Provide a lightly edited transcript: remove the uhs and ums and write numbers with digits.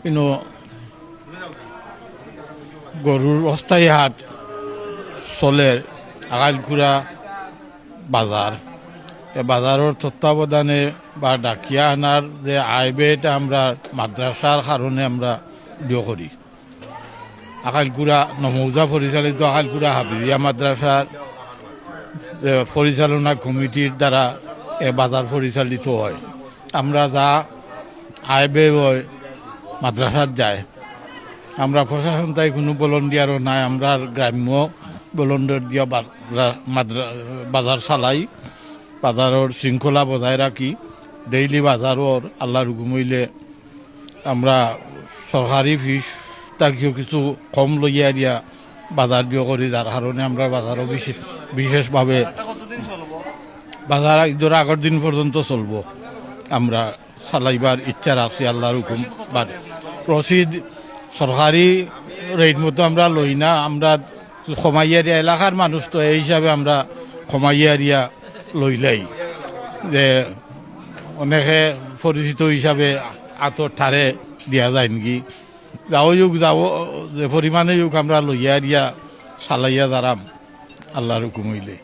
কিন্তু গরুর অস্থায়ী হাট চলে আগাইলকুড়া বাজার। এ বাজারের তত্ত্বাবধানে বা ডাকিয়া আনার যে আইবে এটা আমরা মাদ্রাসার কারণে আমরা দিও করি। আকাইলকুড়া নমৌজা পরিচালিত আকাইলকুড়া হাফিজিয়া মাদ্রাসার পরিচালনা কমিটির দ্বারা এ বাজার পরিচালিত হয়। আমরা যা আইবে হয় মাদ্রাসার যায়। আমরা প্রশাসন তাই কোনো ভলন্টিয়ারও নাই, আমরা গ্রাম্য ভলন্টিয়ার দিয়া বাজার চালাই, বাজারের শৃঙ্খলা বজায় রাখি। ডেইলি বাজারের আল্লাহর হুকুম হইলে আমরা সরকারি ফিস তাকেও কিছু কম লইয়া দিয়া বাজার দিয়ে করি, যার কারণে আমরা বাজারও বিশেষভাবে বাজার ঈদের আগের দিন পর্যন্ত চলব আমরা চালাইবার ইচ্ছা রাখছি আল্লাহর হুকুম। বাদ রসিদ সরকারি রেট মতো আমরা লই না, আমরা কমাইয়া দিয়া এলাকার মানুষ তো এই হিসাবে আমরা কমাইয়া দিয়া লইলাই। যে অনেকে পরিচিত হিসাবে আতর ঠারে দিয়া যায় নাকি, যাও যুগ যাও যে পরিমাণে যুগ আমরা লইয়া দিয়া চালাইয়া যারাম আল্লাহর হুকুম হইলে।